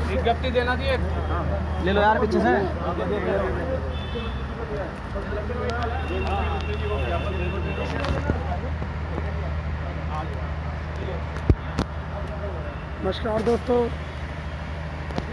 विज्ञप्ति देना चाहिए। ले लो यार पीछे से। नमस्कार दोस्तों,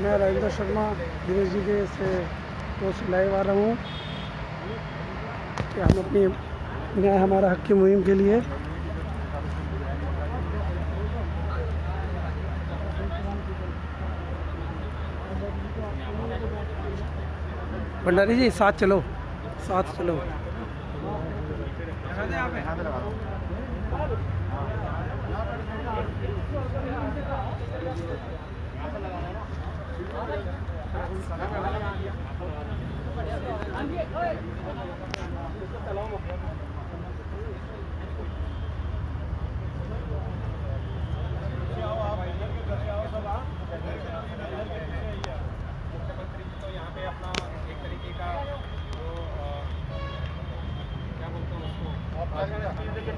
मैं राजेंद्र शर्मा दिनेश जी के से पोस्ट लाइव आ रहा हूँ कि हम अपनी न्याय हमारा हक की मुहिम के लिए भंडारी जी साथ चलो, साथ चलो।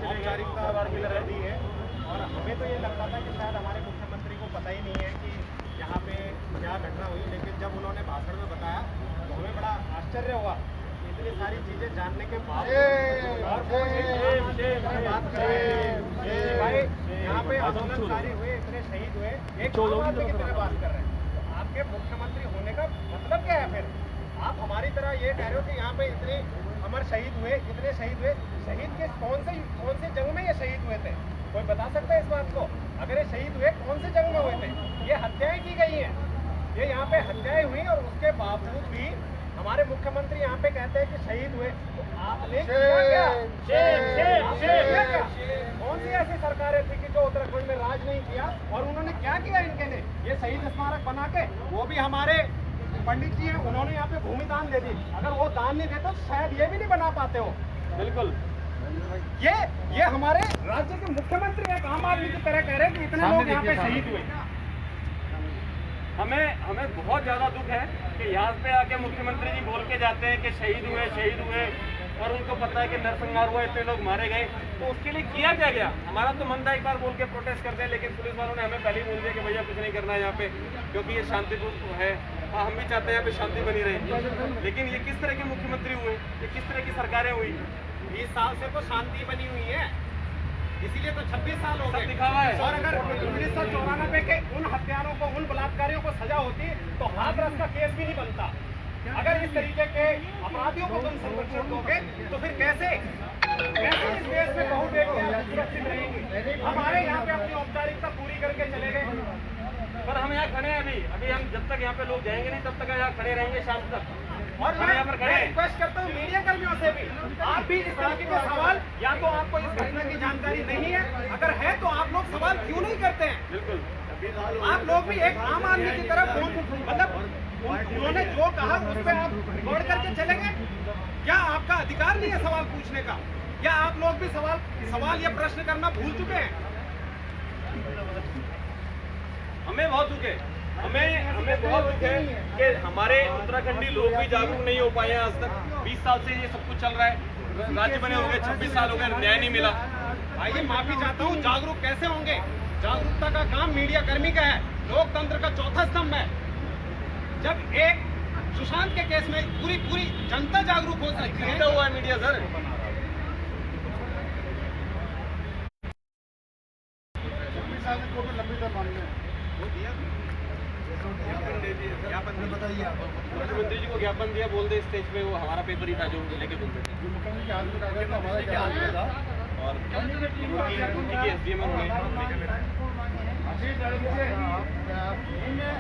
औपचारिकता रहती है और हमें तो ये लगता था कि शायद हमारे मुख्यमंत्री को पता ही नहीं है कि यहाँ पे क्या घटना हुई, लेकिन जब उन्होंने भाषण में बताया तो हमें बड़ा आश्चर्य हुआ। इतनी सारी चीजें जानने के बाद बात करें भाई यहाँ पे आंदोलनकारी हुए, इतने शहीद हुए, एक आदमी की तरह बात कर रहे हैं। तो आपके मुख्यमंत्री होने का मतलब क्या है? फिर आप हमारी तरह ये कह रहे हो कि यहाँ पे इतने अमर शहीद हुए, इतने शहीद हुए। शहीद के कौन से जंग में ये शहीद हुए थे? कोई बता सकता है इस बात को? अगर ये शहीद हुए कौन से जंग में हुए थे? ये हत्याएं की गई हैं, ये यहाँ पे हत्याएं हुई और उसके बावजूद भी हमारे मुख्यमंत्री यहाँ पे कहते हैं कि शहीद हुए। तो आपने किया क्या? कौन सी ऐसी सरकारें थी कि जो उत्तराखंड में राज नहीं किया? और उन्होंने क्या किया इनके ने? ये शहीद स्मारक बना के, वो भी हमारे पंडित जी हैं, उन्होंने यहाँ पे भूमि दान दे दी। अगर वो दान नहीं देते तो शायद ये भी नहीं बना पाते हो। बिल्कुल, ये हमारे राज्य के मुख्यमंत्री एक आम आदमी की तरह कह रहे हैं कि इतने लोग यहाँ पे शहीद हुए। हमें बहुत ज़्यादा दुख है कि यहाँ पे आके मुख्यमंत्री जी बोल के जाते हैं कि शहीद हुए और उनको पता है कि नरसंहार हुआ, इतने लोग मारे गए। तो उसके लिए किया क्या गया? हमारा तो मन था एक बार बोल के प्रोटेस्ट करते हैं, लेकिन पुलिस वालों ने हमें पहले ही बोल दिया कि भैया कुछ नहीं करना है यहाँ पे, क्योंकि ये शांतिपूर्ण है। हम भी चाहते हैं यहाँ पे शांति बनी रहे। लेकिन ये किस तरह के मुख्यमंत्री हुए, ये किस तरह की सरकारें हुई? 20 साल से तो शांति बनी हुई है, इसीलिए तो 26 साल हो गए दिखा हुआ है। और अगर 1994 के उन हत्यारों को, उन बलात्कारियों को सजा होती तो हाथरस का केस भी नहीं बनता। अगर इस तरीके के अपराधियों को तुम संरक्षण दोगे तो फिर कैसे इस देश में बहुबेटियां सुरक्षित रहेंगी? हमारे यहाँ पे अपनी औपचारिकता पूरी करके चले गए, पर हम यहाँ खड़े हैं अभी हम जब तक यहाँ पे लोग जाएंगे नहीं तब तक यहाँ खड़े रहेंगे शाम तक। और मैं यहाँ पर खड़े रिक्वेस्ट करता हूँ मीडिया कर्मियों से भी, आप भी इस तरीके के सवाल, या तो आपको इस घटना की जानकारी नहीं है, अगर है तो आप लोग सवाल क्यों नहीं करते हैं? बिल्कुल, आप लोग भी एक आम आदमी की तरफ, मतलब उन्होंने जो कहा उस पर आप गौर करके चलेंगे? क्या आपका अधिकार नहीं है सवाल पूछने का? या आप लोग भी सवाल या प्रश्न करना भूल चुके हैं? हमें बहुत दुख है, हमें बहुत दुख है कि हमारे उत्तराखंडी लोग भी जागरूक नहीं हो पाए हैं आज तक। 20 साल से ये सब कुछ चल रहा है, राज्य बने हो गए, 26 साल हो गए, न्याय नहीं मिला। भाई माफी चाहता हूँ, जागरूक कैसे होंगे? जागरूकता का काम मीडिया कर्मी का है, लोकतंत्र का चौथा स्तंभ है। जब एक सुशांत के केस में पूरी जनता जागरूक हो सकती है, हुआ है मीडिया सर। मुख्यमंत्री जी को ज्ञापन दिया, बोल दे स्टेज पे, वो हमारा पेपर ही था जो लेके बोलते थे। और SDM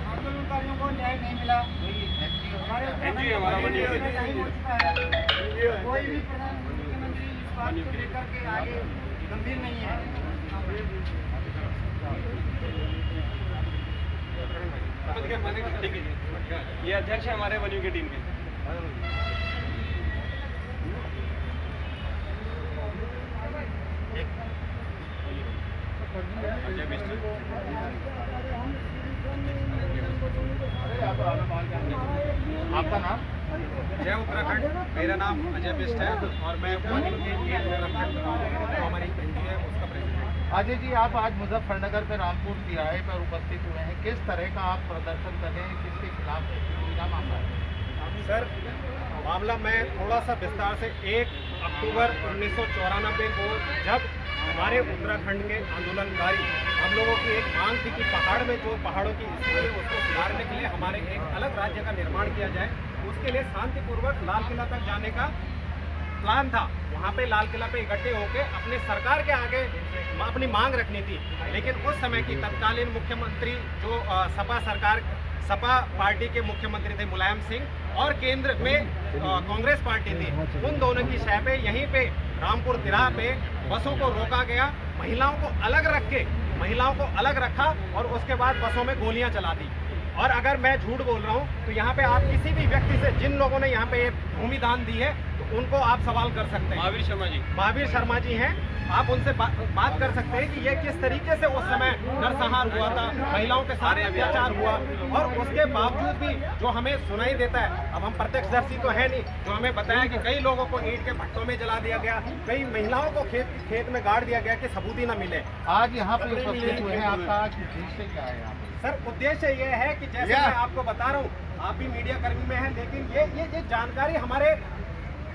आंदोलनकारियों को न्याय नहीं मिला। हमारा कोई भी मुख्यमंत्री इस बात को लेकर के आगे गंभीर नहीं है। ठीक है, ये अध्यक्ष है हमारे वन्यू की टीम के। आपका नाम? जय उत्तराखंड, मेरा नाम अजय बिष्ट है और मैं वन्यू के डेवलपमेंट हमारी एनजीओ है उसका प्रेसिडेंट। अजय जी, आप आज मुजफ्फरनगर में रामपुर तिराहे पर उपस्थित हुए हैं, किस तरह का आप प्रदर्शन कर रहे हैं, किसके खिलाफ क्या मामला है? सर, मामला मैं थोड़ा सा विस्तार से 1 अक्टूबर 1994 को जब हमारे उत्तराखंड के आंदोलनकारी हम लोगों की एक मांग थी कि पहाड़ में जो पहाड़ों की स्थिति है उसको सुधारने के लिए हमारे एक अलग राज्य का निर्माण किया जाए, उसके लिए शांतिपूर्वक लाल किला तक जाने का प्लान था। वहाँ पे लाल किला पे इकट्ठे होकर अपने सरकार के आगे अपनी मांग रखनी थी। लेकिन उस समय की तत्कालीन मुख्यमंत्री जो सपा पार्टी के मुख्यमंत्री थे मुलायम सिंह और केंद्र में कांग्रेस पार्टी थी, उन दोनों की शह पे यहीं पे रामपुर तिराहा पे बसों को रोका गया, महिलाओं को अलग रखा और उसके बाद बसों में गोलियां चला दी। और अगर मैं झूठ बोल रहा हूं तो यहाँ पे आप किसी भी व्यक्ति से, जिन लोगों ने यहाँ पे भूमि दान दी है, तो उनको आप सवाल कर सकते हैं। महावीर शर्मा जी हैं, आप उनसे बात कर सकते हैं कि ये किस तरीके से उस समय नरसंहार हुआ था, महिलाओं के सारे अत्याचार हुआ, और उसके बावजूद भी जो हमें सुनाई देता है, अब हम प्रत्यक्षदर्शी तो है नहीं, जो हमें बताया कि कई लोगों को ईंट के भट्टों में जला दिया गया, कई महिलाओं को खेत में गाड़ दिया गया कि सबूत ही न मिले। आज यहाँ पे उपस्थित हुए हैं, आपका आज उद्देश्य क्या है यहाँ पे? सर, उद्देश्य ये है कि जैसे मैं आपको बता रहा हूँ, आप भी मीडिया कर्मी में हैं, लेकिन ये जानकारी हमारे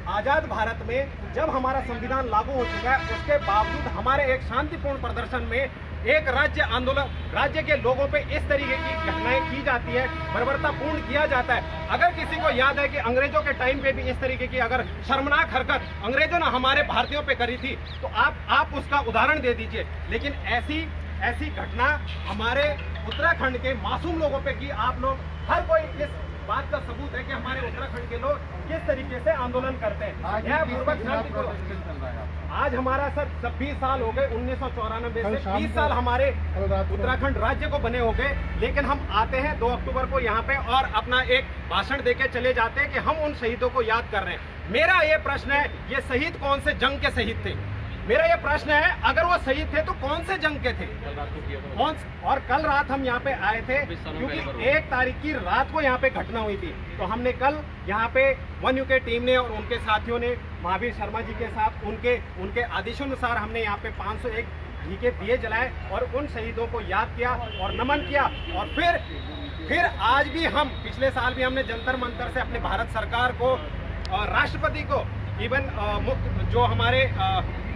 आजाद भारत में जब हमारा संविधान लागू हो चुका है, उसके बावजूद हमारे एक शांतिपूर्ण प्रदर्शन में एक राज्य के लोगों पे इस तरीके की घटनाएं की जाती है, बर्बरतापूर्ण किया जाता है। अगर किसी को याद है कि अंग्रेजों के टाइम पे भी इस तरीके की अगर शर्मनाक हरकत अंग्रेजों ने हमारे भारतीयों पे करी थी, तो आप उसका उदाहरण दे दीजिए। लेकिन ऐसी घटना हमारे उत्तराखंड के मासूम लोगों पे की, आप लोग हर कोई इस बात का सबूत है कि हमारे उत्तराखंड के लोग किस तरीके से आंदोलन करते हैं। आज हमारा सर 20 साल हो गए, 1994 से 20 साल हमारे उत्तराखंड राज्य को बने हो गए, लेकिन हम आते हैं 2 अक्टूबर को यहाँ पे और अपना एक भाषण देके चले जाते हैं कि हम उन शहीदों को याद कर रहे हैं। मेरा ये प्रश्न है, ये शहीद कौन से जंग के शहीद थे? मेरा ये प्रश्न है, अगर वो शहीद थे तो कौन से जंग के थे? और कल रात हम यहाँ पे आए थे क्योंकि 1 तारीख की रात को यहाँ पे घटना हुई थी, तो हमने कल यहाँ पे वन यू के टीम ने और उनके साथियों ने महावीर शर्मा जी के साथ उनके आदेशानुसार हमने यहाँ पे 501 घी के दिए जलाए और उन शहीदों को याद किया और नमन किया। और फिर आज भी हम, पिछले साल भी हमने जंतर मंतर से अपने भारत सरकार को, राष्ट्रपति को, इवन जो हमारे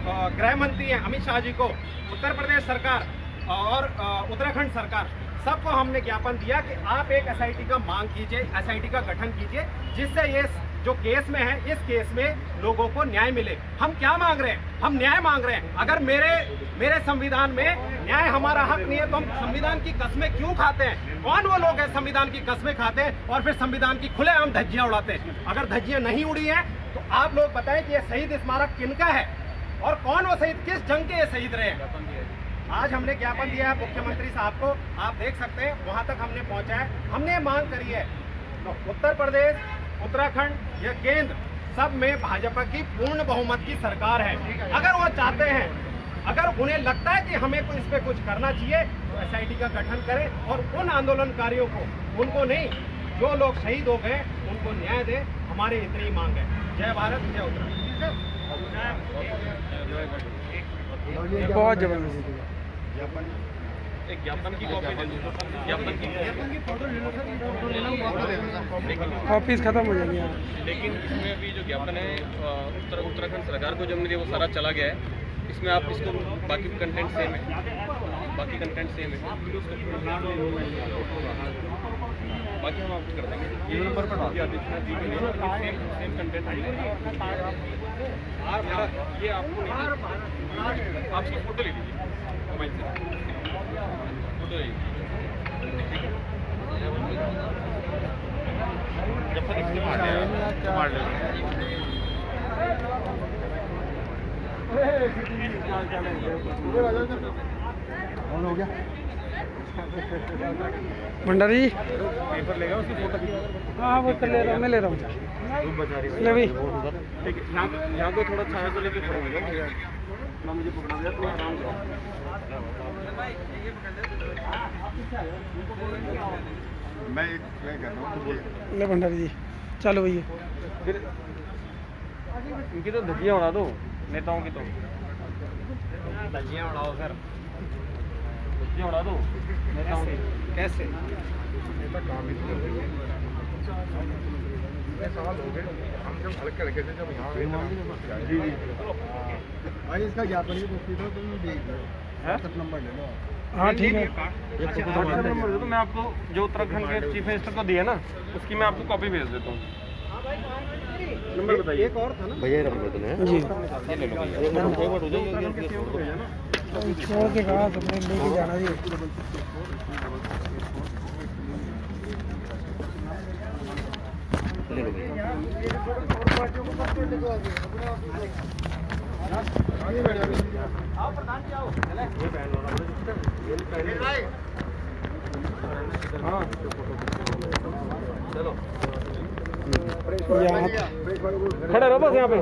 गृह मंत्री हैं अमित शाह जी को, उत्तर प्रदेश सरकार और उत्तराखंड सरकार, सबको हमने ज्ञापन दिया कि आप एक एसआईटी का मांग कीजिए, एसआईटी का गठन कीजिए, जिससे ये जो केस में है, इस केस में लोगों को न्याय मिले। हम क्या मांग रहे हैं? हम न्याय मांग रहे हैं। अगर मेरे संविधान में न्याय हमारा हक नहीं है तो हम संविधान की कस्में क्यों खाते हैं? कौन वो लोग हैं संविधान की कस्में खाते हैं और फिर संविधान की खुलेआम धज्जियां उड़ाते हैं? अगर धज्जियां नहीं उड़ी हैं तो आप लोग बताएं कि ये शहीद स्मारक किनका है और कौन वो शहीद, किस जंग के ये शहीद रहे हैं। आज हमने ज्ञापन दिया है मुख्यमंत्री साहब को, आप देख सकते हैं, वहां तक हमने पहुंचा है। हमने मांग करी है उत्तर प्रदेश, उत्तराखंड या केंद्र, सब में भाजपा की पूर्ण बहुमत की सरकार है। अगर वो चाहते हैं, अगर उन्हें लगता है कि हमें इस पे कुछ करना चाहिए, तो एसआईटी का गठन करें और उन आंदोलनकारियों को, उनको नहीं, जो लोग शहीद हो गए उनको न्याय दें। हमारी इतनी मांग है। जय भारत, जय उत्तराखंड। बहुत जबरदस्त। एक ज्ञापन की कॉपी दे दो, ज्ञापन की फोटो ले लो। ऑफिस खत्म हो जाएगी। लेकिन इसमें अभी जो ज्ञापन है उत्तराखंड सरकार को जो मिली वो सारा चला गया है। इसमें आप इसको बाकी कंटेंट सेम है, बाकी हम आप कर देंगे। ये नंबर पर आदित्यनाथ जी के लिए सेम कंटेंट है। ये आपको आप इसकी फोटो ले लीजिए मोबाइल से, फोटो ले लीजिए। जब तक इसके मार हो गया भंडारी पेपर लेगा उसकी फोटो। हाँ वो तो ले रहा हूँ, मैं ले रहा हूँ। ले भाई यहाँ को थोड़ा छाया तो लेके खड़े हो जाओ ना, मुझे पकड़ा दिया थोड़ा आराम से। मैं कर रहा हूँ। ले भंडारी जी, चलो भैया। फिर इनकी तो धज्जियाँ उड़ा दो, नेताओं की तो धज्जियाँ उड़ाओ सर। ये उड़ा दो कैसे साल हो गए हम जब हल्के हल्के से जब यहाँ भाई इसका ज्ञापन ही पुष्टि था तुम देख लो नंबर ले लो। हाँ ठीक है। नंबर दे दो, मैं आपको जो उत्तराखंड के चीफ मिनिस्टर को दिया ना उसकी मैं आपको कॉपी भेज देता हूँ। नंबर बताइए। एक और था ना भैया नंबर तो नहीं जी ये ले लो भैया। छोड़ के कहा तुमने लेके जाना जी। ले लो भैया। आओ प्रधान जी आओ हाँ चलो यहाँ खड़े रहो बस यहाँ पे।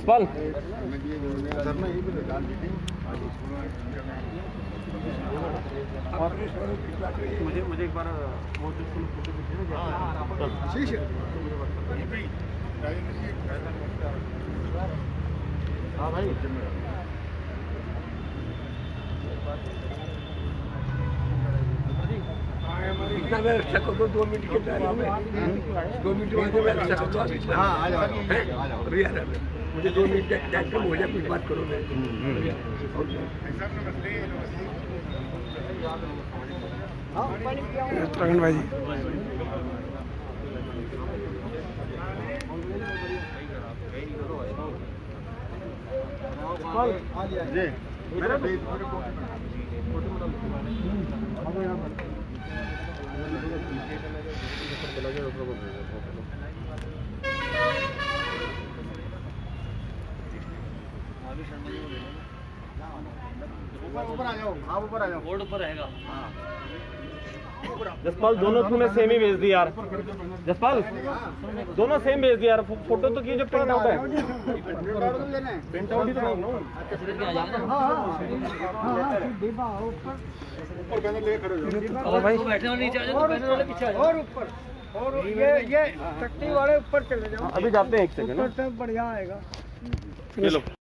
पल मुझे एक बार हाँ भाई इतना मैं रक्षा कर दो 2 मिनट के दायरे में 2 मिनट में मैं रक्षा कर दो। हाँ आ जाओ मुझे 2 मिनट टाइम कम हो जाए कुछ बात करो मैं। उत्तराखंड भाई जी ऊपर आ जाओ आप ऊपर आ जाओ बोर्ड ऊपर रहेगा। जसपाल दोनों तुम्हें सेम ही भेज दी यार। जसपाल दोनों सेम भेज दी यार। फोटो तो की जो प्रिंट आउट है प्रिंट आउट ही तो और भाई और ऊपर और ये तख्ती वाले ऊपर चले जाओ। अभी जाते हैं 1 सेकंड ऊपर से बढ़िया आएगा। ये लो।